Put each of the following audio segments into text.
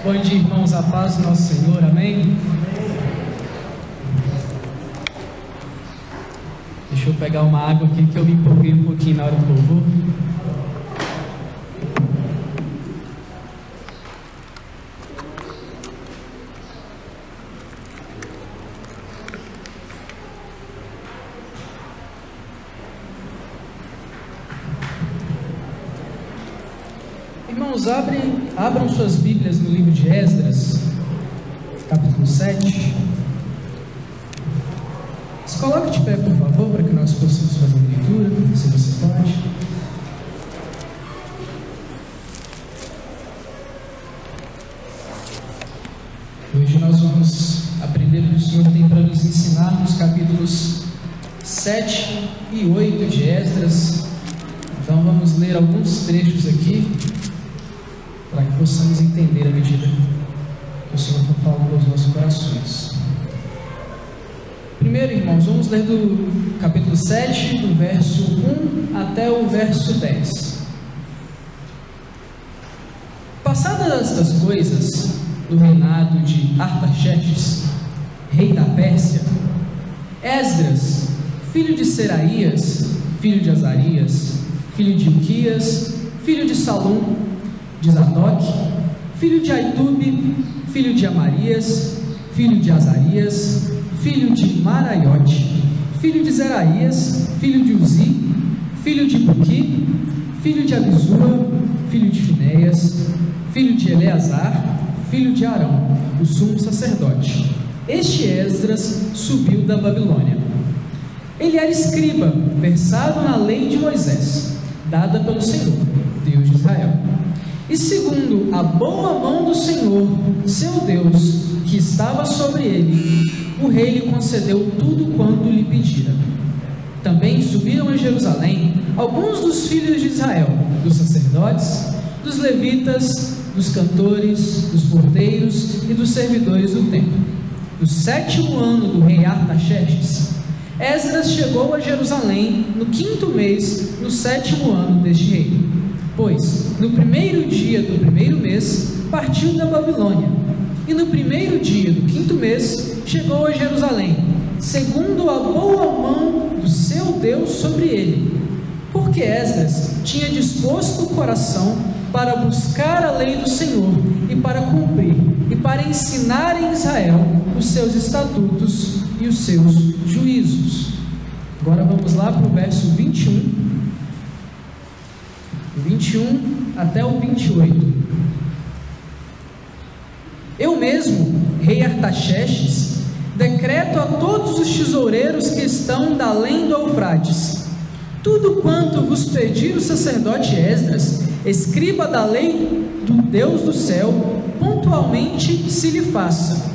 Bom dia, irmãos, a paz do nosso Senhor, amém? Deixa eu pegar uma água aqui que eu me empolguei um pouquinho na hora do louvor. Irmãos, abram suas Bíblias no livro de Esdras, capítulo 7. Se coloque de pé, por favor, para que nós possamos fazer a leitura, se você pode. Hoje nós vamos aprender o que o Senhor tem para nos ensinar nos capítulos 7 e 8 de Esdras. Então vamos ler alguns trechos aqui, para que possamos entender à medida que o Senhor está falando aos nossos corações. Primeiro, irmãos, vamos ler do capítulo 7, do verso 1 até o verso 10. Passadas estas coisas, do reinado de Artaxerxes, rei da Pérsia, Esdras, filho de Seraías, filho de Azarias, filho de Ilquias, filho de Salum, de Zadok, filho de Aitube, filho de Amarias, filho de Azarias, filho de Maraiote, filho de Zeraías, filho de Uzi, filho de Buqui, filho de Abisua, filho de Finéias, filho de Eleazar, filho de Arão, o sumo sacerdote. Este Esdras subiu da Babilônia. Ele era escriba, versado na lei de Moisés, dada pelo Senhor, Deus de Israel. E segundo a boa mão do Senhor, seu Deus, que estava sobre ele, o rei lhe concedeu tudo quanto lhe pedira. Também subiram a Jerusalém alguns dos filhos de Israel, dos sacerdotes, dos levitas, dos cantores, dos porteiros e dos servidores do templo. No 7º ano do rei Artaxerxes, Esdras chegou a Jerusalém no 5º mês, no 7º ano deste rei. Pois, no 1º dia do 1º mês, partiu da Babilônia, e no 1º dia do 5º mês, chegou a Jerusalém, segundo a boa mão do seu Deus sobre ele, porque Esdras tinha disposto o coração para buscar a lei do Senhor, e para cumprir, e para ensinar em Israel os seus estatutos e os seus juízos. Agora vamos lá para o verso 21 até o 28. Eu mesmo, rei Artaxerxes, decreto a todos os tesoureiros que estão da além do Eufrates: tudo quanto vos pedir o sacerdote Esdras, escriba da lei do Deus do céu, pontualmente se lhe faça.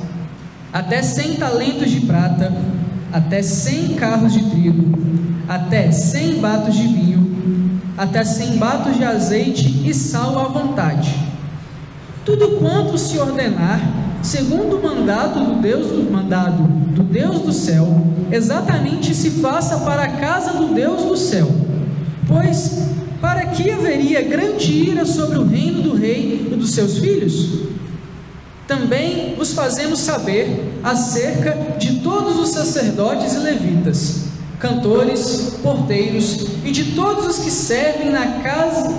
Até 100 talentos de prata, até 100 carros de trigo, até 100 batos de vinho, até 100 batos de azeite e sal à vontade. Tudo quanto se ordenar, segundo o mandado do Deus do céu, exatamente se faça para a casa do Deus do céu. Pois, para que haveria grande ira sobre o reino do rei e dos seus filhos? Também vos fazemos saber acerca de todos os sacerdotes e levitas, cantores, porteiros e de todos os que servem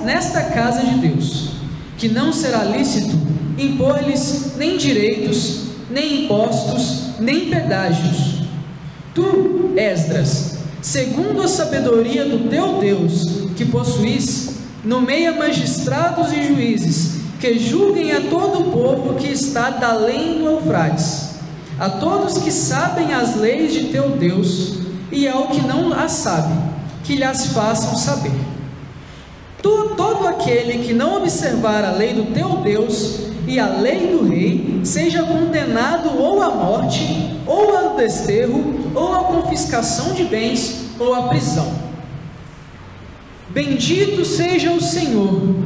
nesta casa de Deus, que não será lícito impor-lhes nem direitos, nem impostos, nem pedágios. Tu, Esdras, segundo a sabedoria do teu Deus, que possuís, nomeia magistrados e juízes, que julguem a todo o povo que está da além do Eufrates, a todos que sabem as leis de teu Deus, e ao que não as sabe, que lhes façam saber. Todo aquele que não observar a lei do teu Deus e a lei do rei, seja condenado ou à morte, ou ao desterro, ou à confiscação de bens, ou à prisão. Bendito seja o Senhor,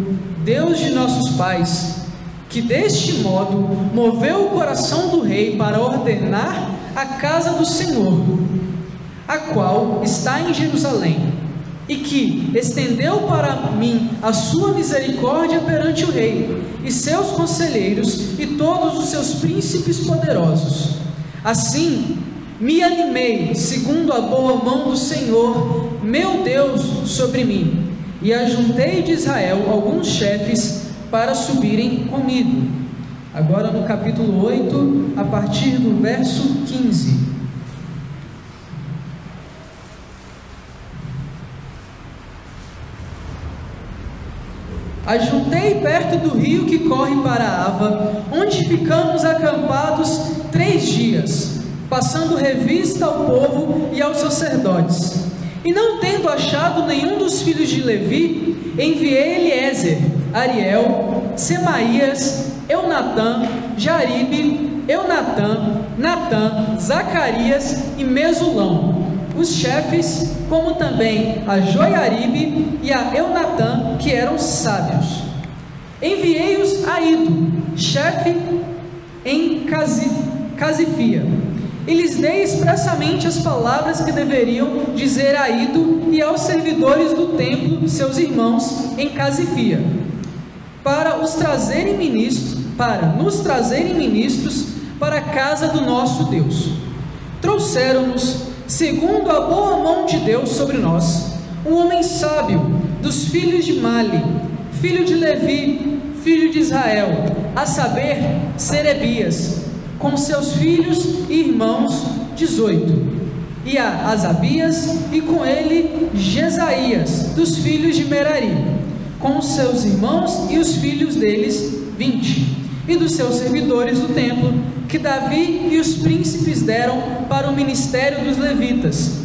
Deus de nossos pais, que deste modo moveu o coração do rei para ordenar a casa do Senhor, a qual está em Jerusalém, e que estendeu para mim a sua misericórdia perante o rei, e seus conselheiros, e todos os seus príncipes poderosos. Assim, me animei, segundo a boa mão do Senhor, meu Deus, sobre mim, e ajuntei de Israel alguns chefes para subirem comigo. Agora no capítulo 8, a partir do verso 15. Ajuntei perto do rio que corre para Ava, onde ficamos acampados 3 dias, passando revista ao povo e aos sacerdotes. E não tendo achado nenhum dos filhos de Levi, enviei Eliezer, Ariel, Semaías, Eunatã, Jaribe, Natã, Zacarias e Mesulão, os chefes, como também a Joiaribe e a Eunatã, que eram sábios. Enviei-os a Ido, chefe em Casifia, e lhes dei expressamente as palavras que deveriam dizer a Ido e aos servidores do templo, seus irmãos, em Casifia, para nos trazerem ministros para a casa do nosso Deus. Trouxeram-nos, segundo a boa mão de Deus sobre nós, um homem sábio dos filhos de Mali, filho de Levi, filho de Israel, a saber, Serebias, com seus filhos e irmãos 18, e a Asabias, e com ele Jesaías, dos filhos de Merari, com seus irmãos e os filhos deles 20, e dos seus servidores do templo, que Davi e os príncipes deram para o ministério dos levitas,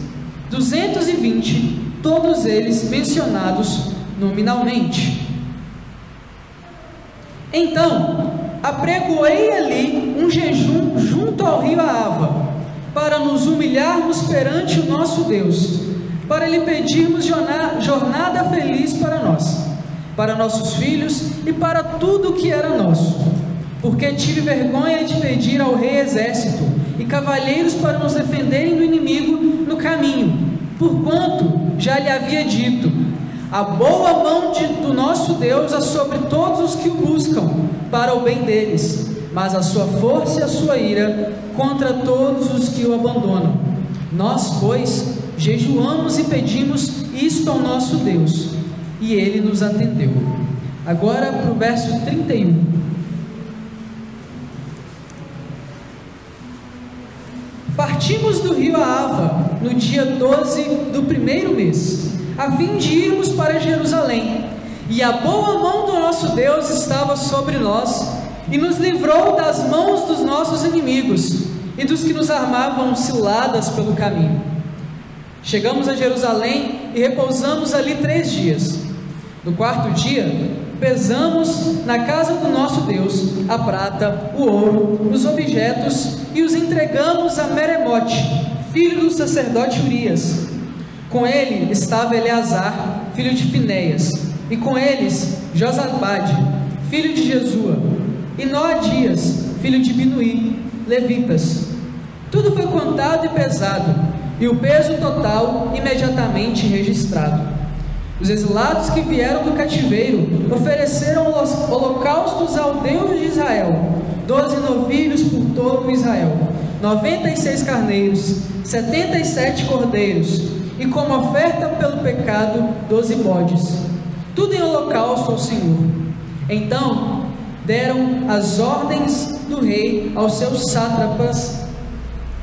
220, todos eles mencionados nominalmente. Então, apregoei ali um jejum junto ao rio Ava, para nos humilharmos perante o nosso Deus, para lhe pedirmos jornada feliz para nós, para nossos filhos e para tudo o que era nosso, porque tive vergonha de pedir ao rei exército e cavalheiros para nos defenderem do inimigo no caminho, porquanto já lhe havia dito: a boa mão do nosso Deus é sobre todos os que o buscam, para o bem deles, mas a sua força e a sua ira contra todos os que o abandonam. Nós, pois, jejuamos e pedimos isto ao nosso Deus, e ele nos atendeu. Agora para o verso 31. Partimos do rio Ava no dia 12 do 1º mês, a fim de irmos para Jerusalém, e a boa mão do nosso Deus estava sobre nós, e nos livrou das mãos dos nossos inimigos, e dos que nos armavam ciladas pelo caminho. Chegamos a Jerusalém, e repousamos ali 3 dias. No 4º dia, pesamos na casa do nosso Deus a prata, o ouro, os objetos, e os entregamos a Meremote, filho do sacerdote Urias. Com ele estava Eleazar, filho de Finéias, e com eles Josabade, filho de Jesua, e Noadias, filho de Binuí, levitas. Tudo foi contado e pesado, e o peso total imediatamente registrado. Os exilados que vieram do cativeiro ofereceram holocaustos ao Deus de Israel: 12 novilhos por todo Israel, 96 carneiros, 77 cordeiros, e como oferta pelo pecado, 12 bodes, tudo em holocausto ao Senhor. Então deram as ordens do rei aos seus sátrapas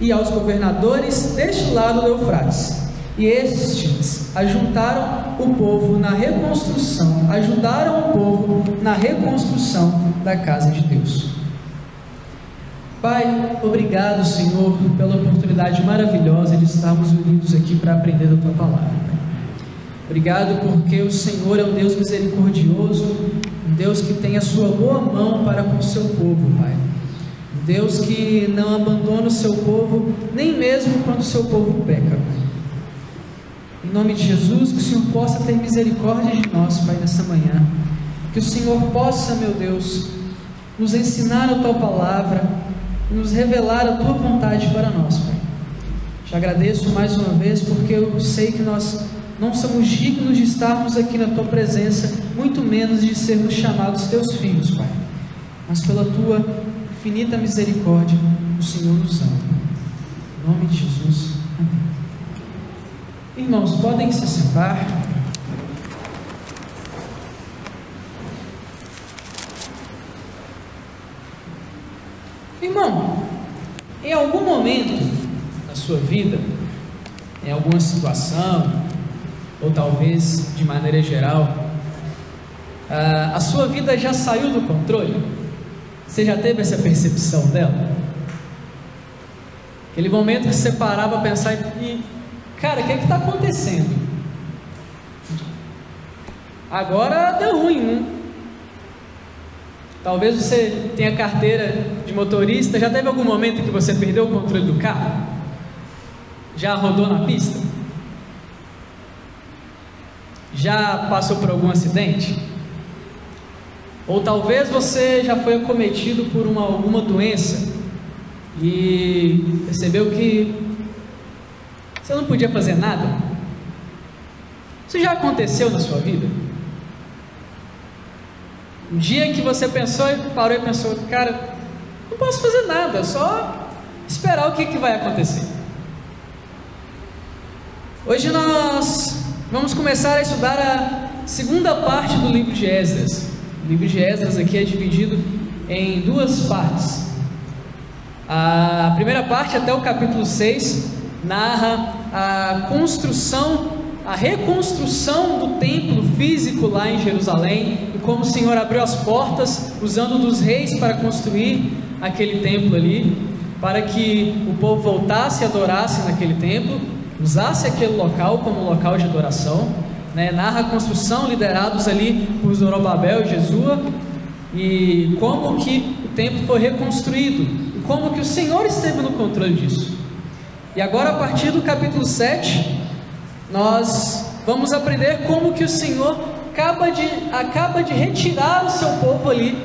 e aos governadores deste lado do Eufrates, e estes ajudaram o povo na reconstrução da casa de Deus. Pai, obrigado, Senhor, pela oportunidade maravilhosa de estarmos unidos aqui para aprender da Tua Palavra. Obrigado porque o Senhor é um Deus misericordioso, um Deus que tem a Sua boa mão para com o Seu povo, Pai. Um Deus que não abandona o Seu povo, nem mesmo quando o Seu povo peca, Pai. Em nome de Jesus, que o Senhor possa ter misericórdia de nós, Pai, nessa manhã. Que o Senhor possa, meu Deus, nos ensinar a Tua Palavra, nos revelar a Tua vontade para nós, Pai. Te agradeço mais uma vez, porque eu sei que nós não somos dignos de estarmos aqui na Tua presença, muito menos de sermos chamados Teus filhos, Pai. Mas pela Tua infinita misericórdia, o Senhor nos ama. Em nome de Jesus. Amém. Irmãos, podem se sentar. Irmão, em algum momento da sua vida, em alguma situação, ou talvez de maneira geral, a sua vida já saiu do controle? Você já teve essa percepção dela? Aquele momento que você parava para pensar e, cara, o que é que está acontecendo? Agora deu ruim, né? Talvez você tenha carteira de motorista. Já teve algum momento que você perdeu o controle do carro? Já rodou na pista? Já passou por algum acidente? Ou talvez você já foi acometido por alguma doença e percebeu que você não podia fazer nada? Isso já aconteceu na sua vida? Um dia que você pensou e parou e pensou, cara, não posso fazer nada, só esperar o que vai acontecer. Hoje nós vamos começar a estudar a segunda parte do livro de Esdras. O livro de Esdras aqui é dividido em duas partes. A primeira parte, até o capítulo 6, narra a reconstrução do templo físico lá em Jerusalém, e como o Senhor abriu as portas, usando dos reis para construir aquele templo ali, para que o povo voltasse e adorasse naquele templo, usasse aquele local como local de adoração, né? Narra a construção, liderados ali por Zorobabel e Jesua, e como que o templo foi reconstruído, e como que o Senhor esteve no controle disso. E agora, a partir do capítulo 7, nós vamos aprender como que o Senhor acaba de retirar o seu povo ali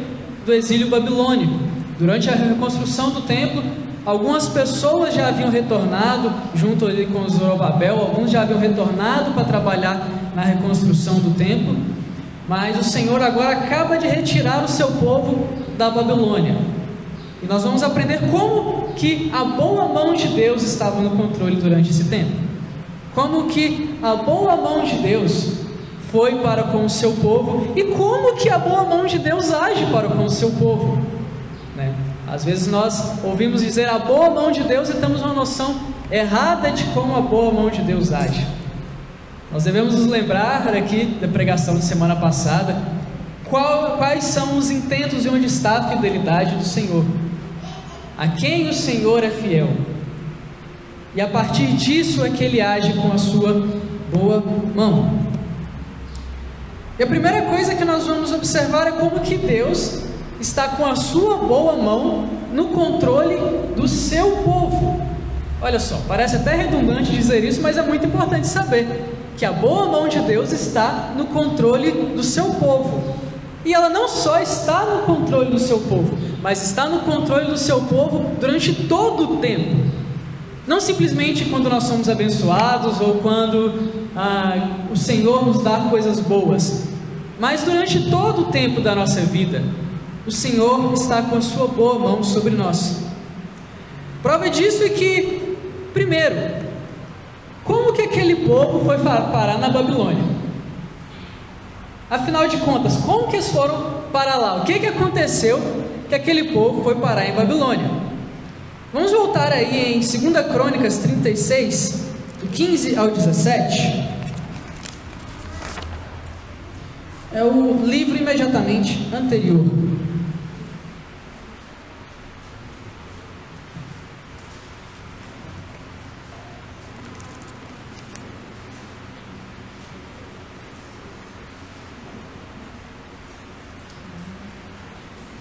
do exílio babilônico. Durante a reconstrução do templo, algumas pessoas já haviam retornado junto ali com Zorobabel, alguns já haviam retornado para trabalhar na reconstrução do templo, mas o Senhor agora acaba de retirar o seu povo da Babilônia. E nós vamos aprender como que a boa mão de Deus estava no controle durante esse tempo. Como que a boa mão de Deus foi para com o seu povo, e como que a boa mão de Deus age para com o seu povo, né? Às vezes nós ouvimos dizer a boa mão de Deus e temos uma noção errada de como a boa mão de Deus age. Nós devemos nos lembrar aqui da pregação de semana passada, quais são os intentos e onde está a fidelidade do Senhor, a quem o Senhor é fiel. E a partir disso é que Ele age com a sua boa mão. E a primeira coisa que nós vamos observar é como que Deus está com a sua boa mão no controle do seu povo. Olha só, parece até redundante dizer isso, mas é muito importante saber que a boa mão de Deus está no controle do seu povo. E ela não só está no controle do seu povo, mas está no controle do seu povo durante todo o tempo. Não simplesmente quando nós somos abençoados ou quando o Senhor nos dá coisas boas, mas durante todo o tempo da nossa vida, o Senhor está com a sua boa mão sobre nós. Prova disso é que, primeiro, como que aquele povo foi parar na Babilônia? Afinal de contas, como que eles foram parar lá? O que aconteceu que aquele povo foi parar em Babilônia? Vamos voltar aí em 2 Crônicas 36, do 15 ao 17. É o livro imediatamente anterior.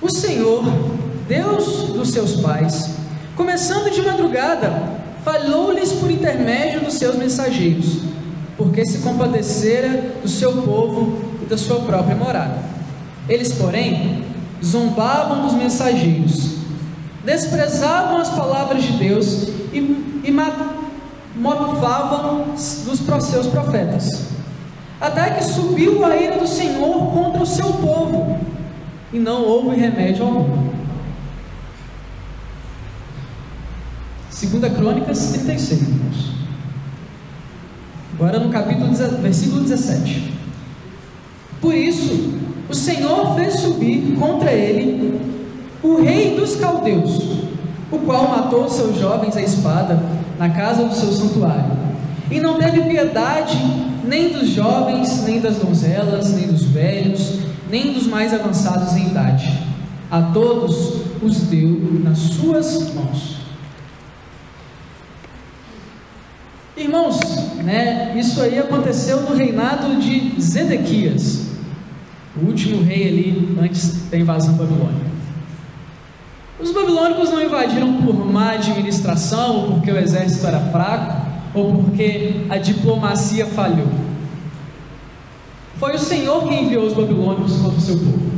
O Senhor, Deus dos seus pais, começando de madrugada, falou-lhes por intermédio dos seus mensageiros, porque se compadecera do seu povo e da sua própria morada. Eles, porém, zombavam dos mensageiros, desprezavam as palavras de Deus mofavam dos seus profetas, até que subiu a ira do Senhor contra o seu povo, e não houve remédio algum. 2 Crônicas 36, irmãos. Agora no versículo 17. Por isso, o Senhor fez subir contra ele o rei dos caldeus, o qual matou seus jovens à espada na casa do seu santuário, e não teve piedade nem dos jovens, nem das donzelas, nem dos velhos, nem dos mais avançados em idade. A todos os deu nas suas mãos. Irmãos, isso aí aconteceu no reinado de Zedequias, o último rei ali antes da invasão babilônica. Os babilônicos não invadiram por má administração, ou porque o exército era fraco, ou porque a diplomacia falhou. Foi o Senhor que enviou os babilônicos contra o seu povo.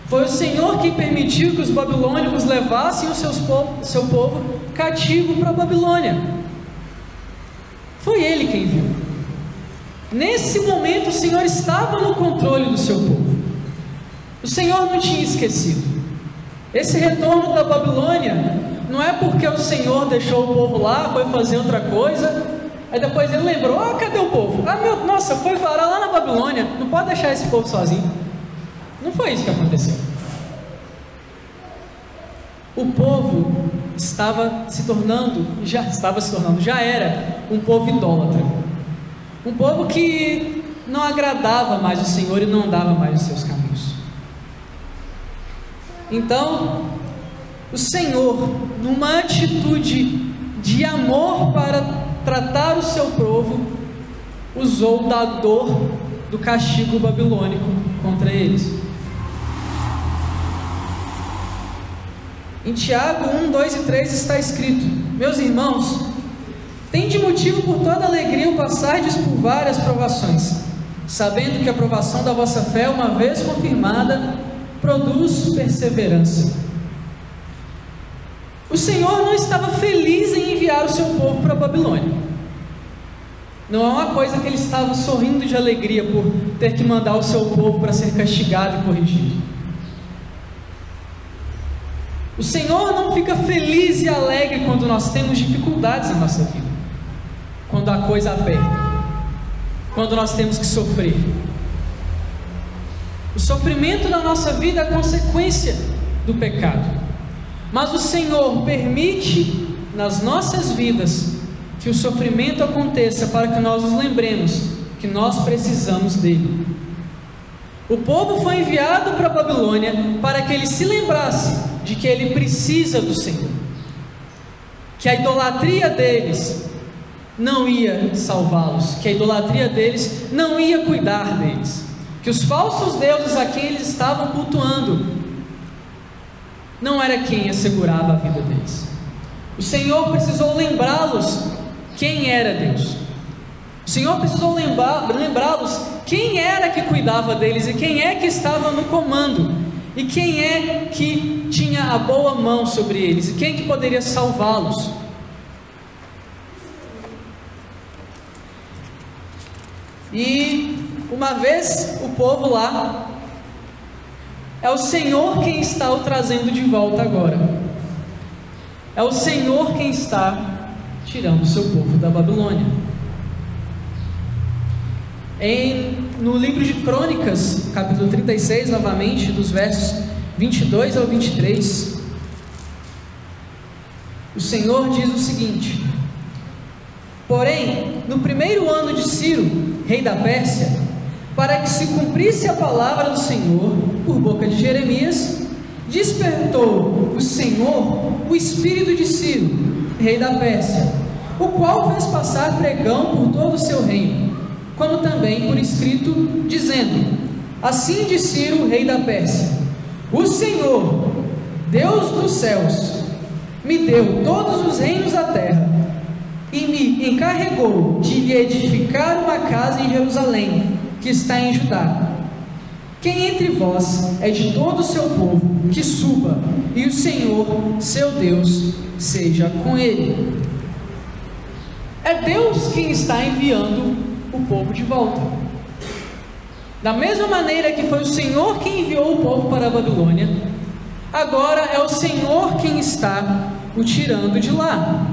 Foi o Senhor que permitiu que os babilônicos levassem o seu povo cativo para a Babilônia. Foi Ele quem enviou. Nesse momento o Senhor estava no controle do seu povo. O Senhor não tinha esquecido. Esse retorno da Babilônia não é porque o Senhor deixou o povo lá, foi fazer outra coisa, aí depois ele lembrou: cadê o povo? Nossa, foi varar lá na Babilônia, não pode deixar esse povo sozinho. Não foi isso que aconteceu. O povo já era um povo idólatra, um povo que não agradava mais o Senhor e não andava mais os seus caminhos. Então, o Senhor, numa atitude de amor para tratar o seu povo, usou da dor do castigo babilônico contra eles. Em Tiago 1, 2 e 3 está escrito: meus irmãos, tende motivo por toda alegria o passardes por várias provações, sabendo que a provação da vossa fé, uma vez confirmada, produz perseverança. O Senhor não estava feliz em enviar o seu povo para a Babilônia. Não é uma coisa que ele estava sorrindo de alegria por ter que mandar o seu povo para ser castigado e corrigido. O Senhor não fica feliz e alegre quando nós temos dificuldades na nossa vida, quando a coisa aperta, quando nós temos que sofrer. O sofrimento na nossa vida é consequência do pecado, mas o Senhor permite nas nossas vidas que o sofrimento aconteça para que nós nos lembremos que nós precisamos dele. O povo foi enviado para a Babilônia para que ele se lembrasse de que ele precisa do Senhor, que a idolatria deles não ia salvá-los, que a idolatria deles não ia cuidar deles, que os falsos deuses a quem eles estavam cultuando não era quem assegurava a vida deles. O Senhor precisou lembrá-los quem era Deus. O Senhor precisou lembrá-los quem era que cuidava deles e quem é que estava no comando, e quem é que tinha a boa mão sobre eles, e quem que poderia salvá-los. E uma vez o povo lá, é o Senhor quem está o trazendo de volta agora. É o Senhor quem está tirando o seu povo da Babilônia. No livro de Crônicas, capítulo 36, novamente, dos versos 22 ao 23, o Senhor diz o seguinte: porém, no primeiro ano de Ciro, rei da Pérsia, para que se cumprisse a palavra do Senhor, por boca de Jeremias, despertou o Senhor o espírito de Ciro, rei da Pérsia, o qual fez passar pregão por todo o seu reino, como também por escrito, dizendo: assim diz Ciro, rei da Pérsia: o Senhor, Deus dos céus, me deu todos os reinos da terra, e me encarregou de lhe edificar uma casa em Jerusalém, que está em Judá. Quem entre vós é de todo o seu povo, que suba, e o Senhor, seu Deus, seja com ele. é Deus quem está enviando o povo de volta. Da mesma maneira que foi o Senhor quem enviou o povo para a Babilônia, agora é o Senhor quem está o tirando de lá.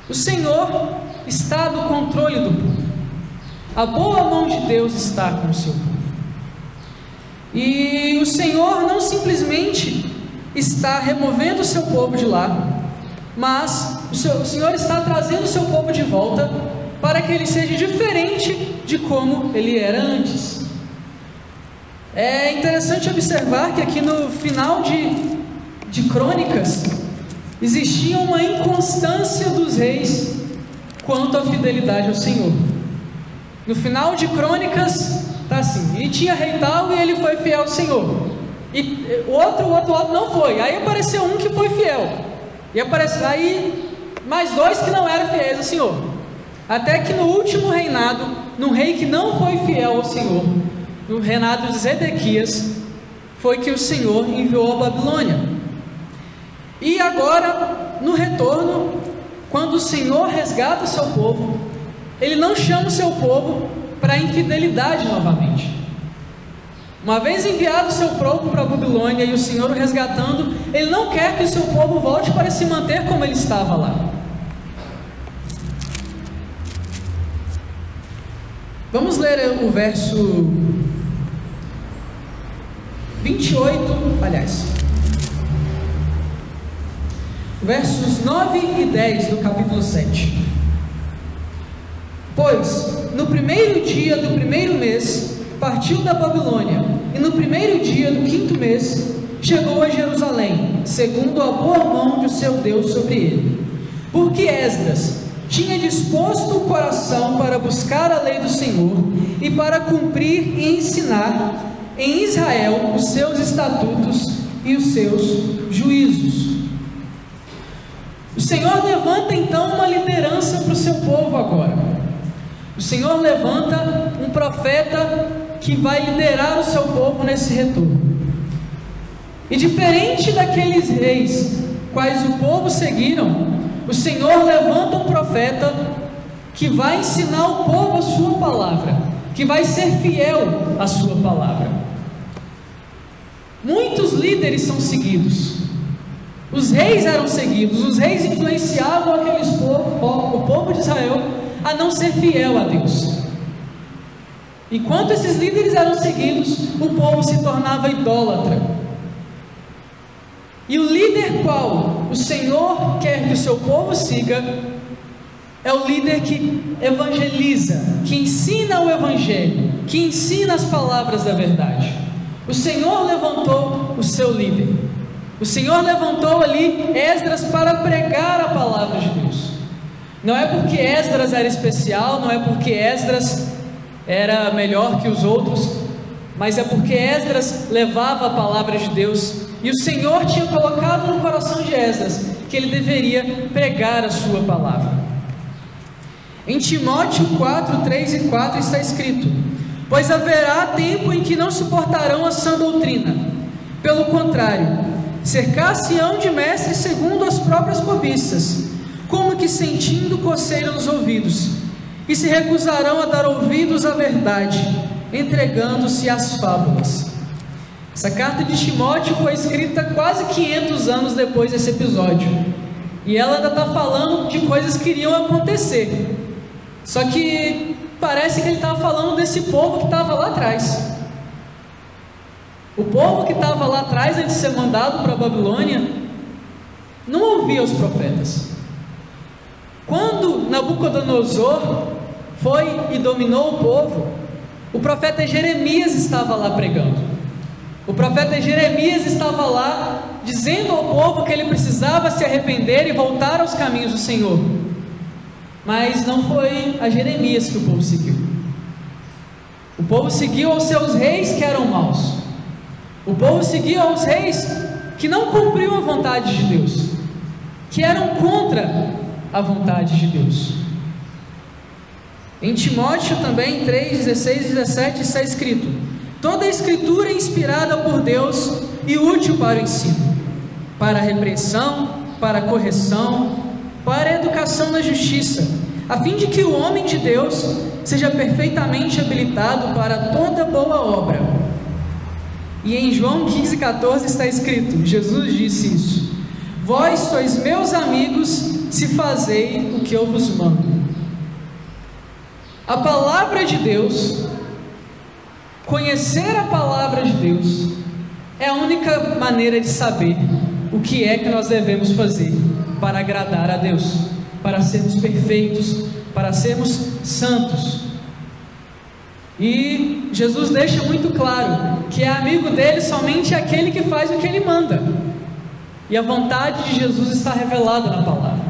O Senhor está no controle do povo. A boa mão de Deus está com o seu povo. E o Senhor não simplesmente está removendo o seu povo de lá, mas o Senhor está trazendo o seu povo de volta para que ele seja diferente de como ele era antes. É interessante observar que aqui no final de Crônicas existia uma inconstância dos reis quanto à fidelidade ao Senhor. No final de Crônicas está assim: e tinha rei tal e ele foi fiel ao Senhor, e o outro lado não foi. Aí apareceu um que foi fiel, e apareceu aí mais dois que não eram fiéis ao Senhor, até que no último reinado, num rei que não foi fiel ao Senhor, no reinado de Zedequias, foi que o Senhor enviou a Babilônia. E agora, no retorno, quando o Senhor resgata o seu povo, ele não chama o seu povo para a infidelidade novamente. Uma vez enviado o seu povo para a Babilônia e o Senhor o resgatando, ele não quer que o seu povo volte para se manter como ele estava lá. Vamos ler o verso 28, versos 9 e 10 do capítulo 7. Pois, no primeiro dia do primeiro mês, partiu da Babilônia, e no primeiro dia do quinto mês, chegou a Jerusalém, segundo a boa mão de seu Deus sobre ele. Porque Esdras tinha disposto o coração para buscar a lei do Senhor, e para cumprir e ensinar em Israel os seus estatutos e os seus juízos. O Senhor levanta então uma liderança para o seu povo agora. O Senhor levanta um profeta que vai liderar o seu povo nesse retorno. E diferente daqueles reis quais o povo seguiram, o Senhor levanta um profeta que vai ensinar o povo a sua palavra, que vai ser fiel à sua palavra. Muitos líderes são seguidos. Os reis eram seguidos, os reis influenciavam o povo de Israel a não ser fiel a Deus. Enquanto esses líderes eram seguidos, o povo se tornava idólatra. E o líder qual o Senhor quer que o seu povo siga é o líder que evangeliza, que ensina o evangelho, que ensina as palavras da verdade. O Senhor levantou o seu líder. O Senhor levantou ali Esdras para pregar a palavra de Deus. Não é porque Esdras era especial, não é porque Esdras era melhor que os outros, mas é porque Esdras levava a palavra de Deus, e o Senhor tinha colocado no coração de Esdras que ele deveria pregar a sua palavra. Em Timóteo 4, 3 e 4 está escrito: pois haverá tempo em que não suportarão a sã doutrina, pelo contrário, cercar-se-ão de mestres segundo as próprias cobiças, como que sentindo coceira nos ouvidos, e se recusarão a dar ouvidos à verdade, entregando-se às fábulas. Essa carta de Timóteo foi escrita quase 500 anos depois desse episódio, e ela ainda está falando de coisas que iriam acontecer, só que parece que ele estava falando desse povo que estava lá atrás. O povo que estava lá atrás, antes de ser mandado para a Babilônia, não ouvia os profetas. Quando Nabucodonosor foi e dominou o povo, o profeta Jeremias estava lá pregando. O profeta Jeremias estava lá dizendo ao povo que ele precisava se arrepender e voltar aos caminhos do Senhor. Mas não foi a Jeremias que o povo seguiu. O povo seguiu aos seus reis que eram maus. O povo seguiu aos reis que não cumpriam a vontade de Deus, que eram contra a vontade de Deus. Em Timóteo também 3, 16 e 17 está escrito: toda a escritura é inspirada por Deus e útil para o ensino, para a repreensão, para a correção, para a educação na justiça, a fim de que o homem de Deus seja perfeitamente habilitado para toda boa obra. E em João 15,14 está escrito, Jesus disse isso: vós sois meus amigos se fazei o que eu vos mando. A palavra de Deus, conhecer a palavra de Deus, é a única maneira de saber o que é que nós devemos fazer para agradar a Deus, para sermos perfeitos, para sermos santos. E Jesus deixa muito claro que é amigo dele somente aquele que faz o que ele manda, e a vontade de Jesus está revelada na palavra.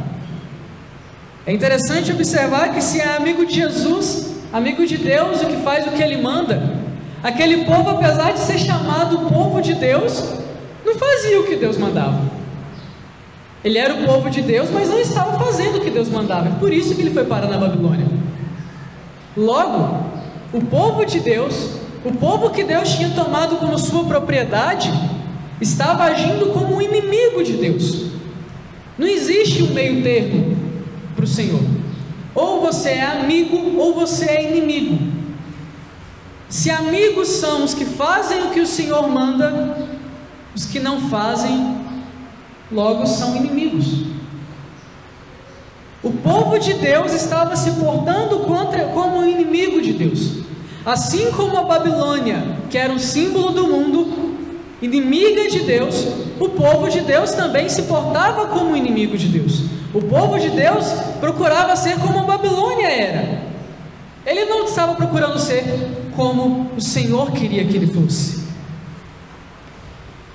É interessante observar que se é amigo de Jesus, amigo de Deus, o que faz o que ele manda, aquele povo, apesar de ser chamado povo de Deus, não fazia o que Deus mandava. Ele era o povo de Deus, mas não estava fazendo o que Deus mandava. É por isso que ele foi parar na Babilônia. Logo, o povo de Deus, o povo que Deus tinha tomado como sua propriedade, estava agindo como um inimigo de Deus. Não existe um meio termo para o Senhor. Ou você é amigo, ou você é inimigo. Se amigos são os que fazem o que o Senhor manda, os que não fazem, logo são inimigos. O povo de Deus estava se portando como um inimigo de Deus. Assim como a Babilônia, que era um símbolo do mundo, inimiga de Deus, o povo de Deus também se portava como um inimigo de Deus. O povo de Deus procurava ser como a Babilônia era. Ele não estava procurando ser como o Senhor queria que ele fosse.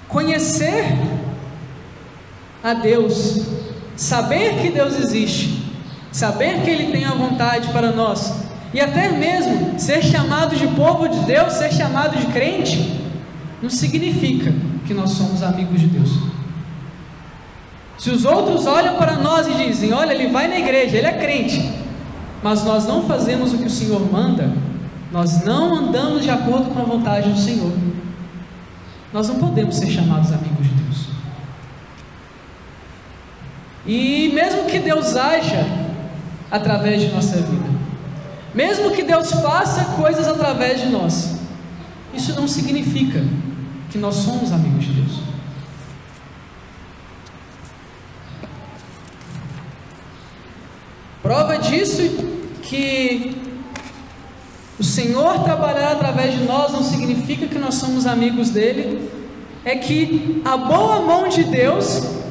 Conhecer a Deus, saber que Deus existe, saber que Ele tem a vontade para nós, e até mesmo ser chamado de povo de Deus, ser chamado de crente, não significa que nós somos amigos de Deus. Se os outros olham para nós e dizem: olha, ele vai na igreja, ele é crente, mas nós não fazemos o que o Senhor manda, nós não andamos de acordo com a vontade do Senhor, nós não podemos ser chamados amigos de Deus. E mesmo que Deus haja através de nossa vida, mesmo que Deus faça coisas através de nós, isso não significa que nós somos amigos de Deus. Prova disso que o Senhor trabalhar através de nós não significa que nós somos amigos dele, é que a boa mão de Deus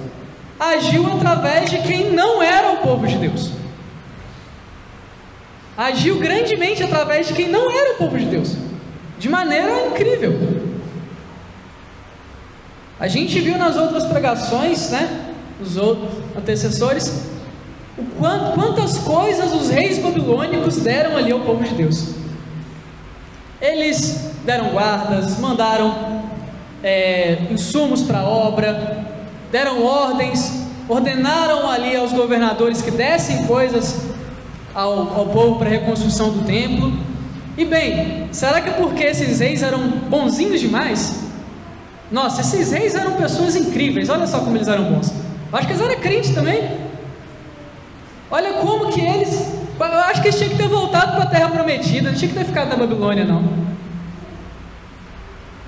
agiu através de quem não era o povo de Deus. Agiu grandemente através de quem não era o povo de Deus, de maneira incrível. A gente viu nas outras pregações, né, os outros antecessores, quantas coisas os reis babilônicos deram ali ao povo de Deus. Eles deram guardas, mandaram insumos para a obra, deram ordens, ordenaram ali aos governadores que dessem coisas ao povo para a reconstrução do templo. E bem, será que é porque esses reis eram bonzinhos demais? Nossa, esses reis eram pessoas incríveis, olha só como eles eram bons. Eu acho que eles eram crentes também. Olha como que eles... Eu acho que eles tinham que ter voltado para a terra prometida, não tinha que ter ficado na Babilônia não.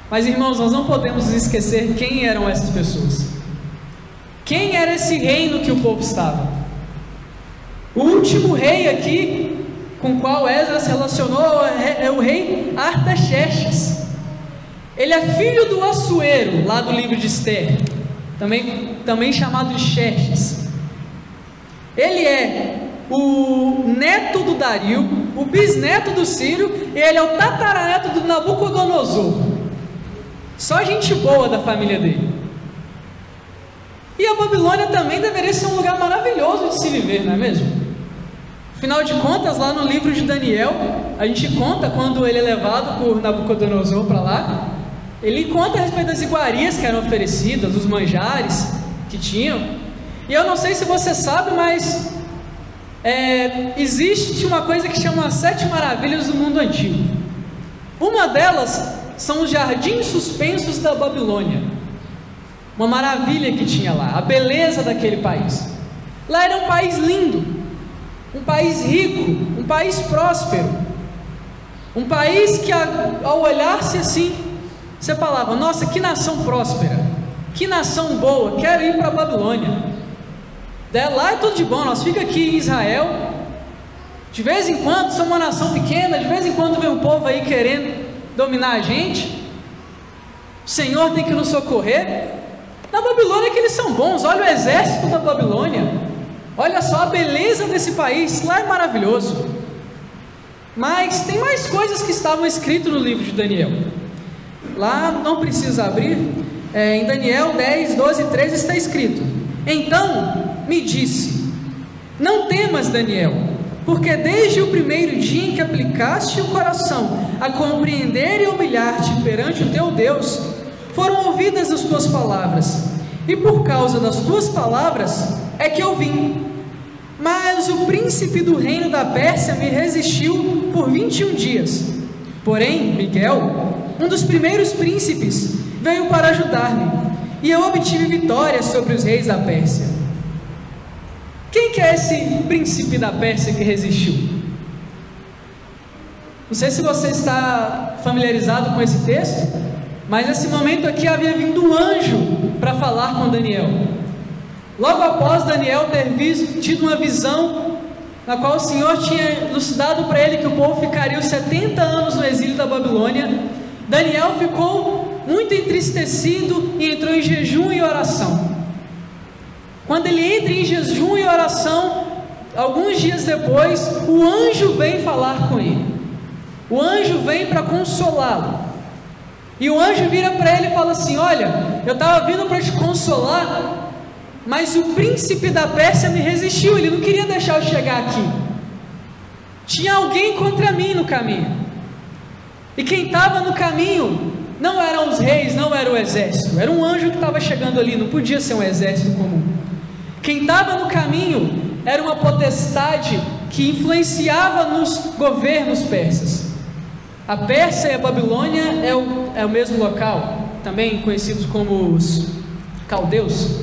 Mas irmãos, nós não podemos esquecer quem eram essas pessoas. Quem era esse reino que o povo estava? O último rei aqui com o qual Esdras se relacionou é o rei Artaxerxes. Ele é filho do Assuero, lá do livro de Esther, também chamado de Xerxes. Ele é o neto do Dario, o bisneto do Ciro, e ele é o tataraneto do Nabucodonosor. Só gente boa da família dele. E a Babilônia também deveria ser um lugar maravilhoso de se viver, não é mesmo? Afinal de contas, lá no livro de Daniel, a gente conta quando ele é levado por Nabucodonosor para lá, ele conta a respeito das iguarias que eram oferecidas, dos manjares que tinham. E eu não sei se você sabe, mas existe uma coisa que chama as 7 maravilhas do mundo antigo. Uma delas são os jardins suspensos da Babilônia. Uma maravilha que tinha lá, a beleza daquele país. Lá era um país lindo, um país rico, um país próspero, um país que ao olhar-se assim, você falava: nossa, que nação próspera, que nação boa, quero ir para a Babilônia. Lá é tudo de bom, nós ficamos aqui em Israel, de vez em quando somos uma nação pequena, de vez em quando vem um povo aí querendo dominar a gente, o Senhor tem que nos socorrer. Na Babilônia que eles são bons, olha o exército da Babilônia, olha só a beleza desse país, lá é maravilhoso. Mas tem mais coisas que estavam escritas no livro de Daniel. Lá não precisa abrir, em Daniel 10, 12 e 13 está escrito: então me disse: não temas, Daniel, porque desde o primeiro dia em que aplicaste o coração a compreender e humilhar-te perante o teu Deus, foram ouvidas as tuas palavras, e por causa das tuas palavras é que eu vim. Mas o príncipe do reino da Pérsia me resistiu por 21 dias. Porém, Miguel, um dos primeiros príncipes, veio para ajudar-me, e eu obtive vitória sobre os reis da Pérsia. Quem que é esse príncipe da Pérsia que resistiu? Não sei se você está familiarizado com esse texto, mas nesse momento aqui havia vindo um anjo para falar com Daniel. Logo após Daniel ter tido uma visão, na qual o Senhor tinha elucidado para ele que o povo ficaria os 70 anos no exílio da Babilônia, Daniel ficou muito entristecido e entrou em jejum e oração. Quando ele entra em jejum e oração, alguns dias depois, o anjo vem falar com ele. O anjo vem para consolá-lo. E o anjo vira para ele e fala assim: olha, eu estava vindo para te consolar, mas o príncipe da Pérsia me resistiu, ele não queria deixar eu chegar aqui. Tinha alguém contra mim no caminho. E quem estava no caminho não eram os reis, não era o exército, era um anjo que estava chegando ali, não podia ser um exército comum. Quem estava no caminho era uma potestade que influenciava nos governos persas. A Pérsia e a Babilônia é o mesmo local, também conhecidos como os caldeus.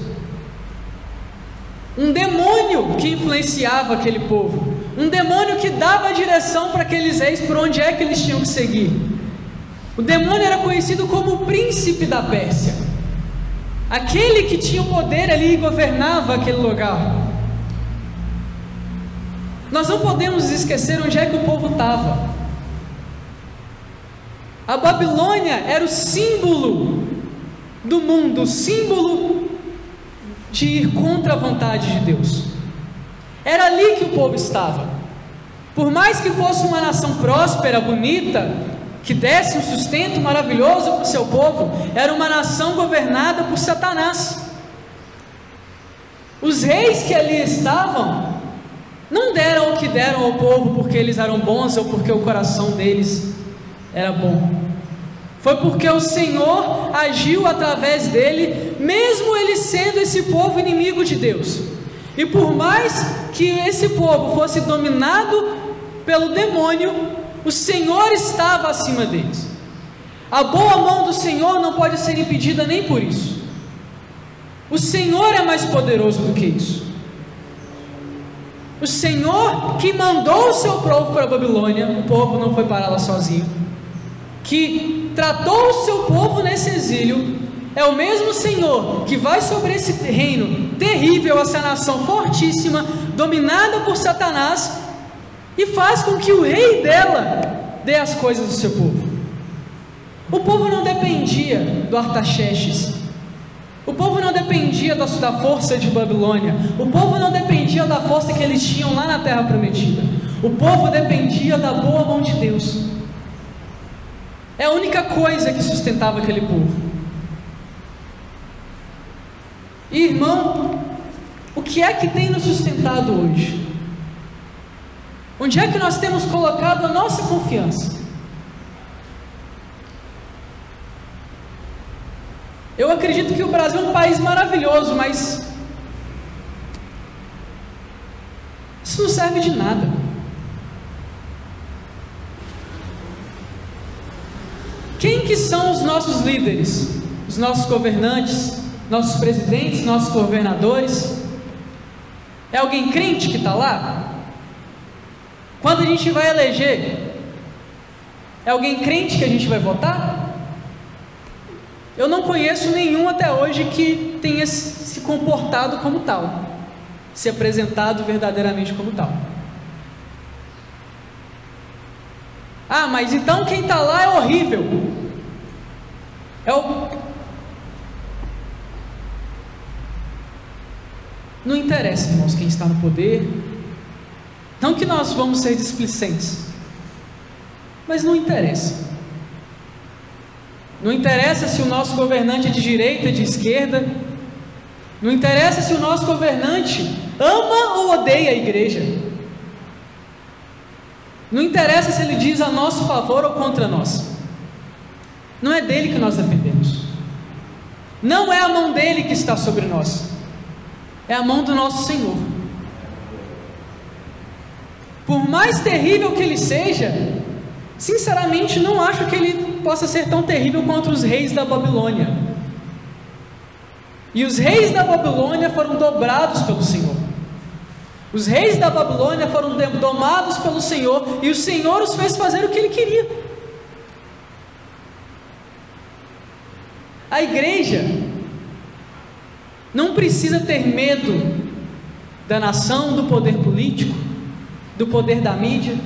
Um demônio que influenciava aquele povo, um demônio que dava a direção para aqueles reis, por onde é que eles tinham que seguir. O demônio era conhecido como o príncipe da Pérsia, aquele que tinha o poder ali e governava aquele lugar. Nós não podemos esquecer onde é que o povo estava. A Babilônia era o símbolo do mundo, o símbolo de ir contra a vontade de Deus. Era ali que o povo estava. Por mais que fosse uma nação próspera, bonita, que desse um sustento maravilhoso para o seu povo, era uma nação governada por Satanás. Os reis que ali estavam não deram o que deram ao povo porque eles eram bons ou porque o coração deles era bom. Foi porque o Senhor agiu através dele, mesmo ele sendo esse povo inimigo de Deus. E por mais que esse povo fosse dominado pelo demônio, o Senhor estava acima deles. A boa mão do Senhor não pode ser impedida nem por isso. O Senhor é mais poderoso do que isso. O Senhor que mandou o seu povo para a Babilônia, o povo não foi para lá sozinho, que tratou o seu povo nesse exílio, é o mesmo Senhor que vai sobre esse reino terrível, essa nação fortíssima, dominada por Satanás, e faz com que o rei dela dê as coisas do seu povo. O povo não dependia do Artaxerxes, o povo não dependia da força de Babilônia, o povo não dependia da força que eles tinham lá na terra prometida, o povo dependia da boa mão de Deus. É a única coisa que sustentava aquele povo. E, irmão, o que é que tem nos sustentado hoje? Onde é que nós temos colocado a nossa confiança? Eu acredito que o Brasil é um país maravilhoso, mas isso não serve de nada. Quem que são os nossos líderes? Os nossos governantes, nossos presidentes, nossos governadores? É alguém crente que está lá? Quando a gente vai eleger, é alguém crente que a gente vai votar? Eu não conheço nenhum até hoje que tenha se comportado como tal, se apresentado verdadeiramente como tal. Ah, mas então quem está lá é horrível. Não interessa, irmãos, quem está no poder. Não que nós vamos ser displicentes, mas não interessa. Não interessa se o nosso governante é de direita ou de esquerda. Não interessa se o nosso governante ama ou odeia a igreja. Não interessa se ele diz a nosso favor ou contra nós. Não é dele que nós dependemos. Não é a mão dele que está sobre nós. É a mão do nosso Senhor. Por mais terrível que ele seja, sinceramente não acho que ele possa ser tão terrível quanto os reis da Babilônia. E os reis da Babilônia foram dobrados pelo Senhor. Os reis da Babilônia foram domados pelo Senhor, e o Senhor os fez fazer o que Ele queria. A igreja não precisa ter medo da nação, do poder político, do poder da mídia.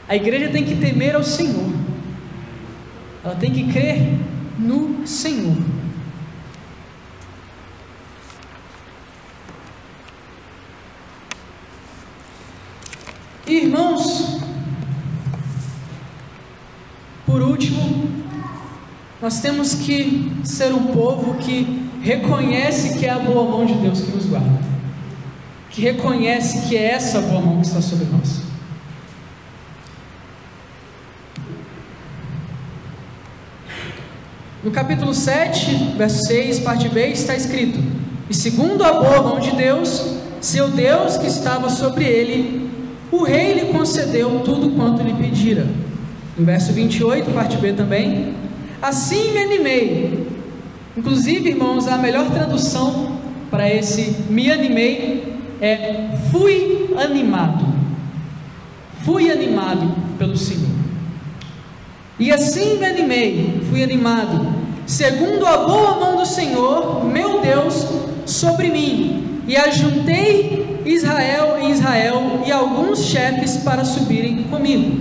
A igreja tem que temer ao Senhor. Ela tem que crer no Senhor. Irmãos, por último, nós temos que ser um povo que reconhece que é a boa mão de Deus que nos guarda, que reconhece que é essa boa mão que está sobre nós. No capítulo 7, verso 6, parte B, está escrito: e segundo a boa mão de Deus, seu Deus que estava sobre ele, o rei lhe concedeu tudo quanto lhe pedira. No verso 28, parte B também: assim me animei. Inclusive, irmãos, a melhor tradução para esse me animei é fui animado. Fui animado pelo Senhor. E assim me animei, fui animado, segundo a boa mão do Senhor, meu Deus, sobre mim, e ajuntei Israel e alguns chefes para subirem comigo.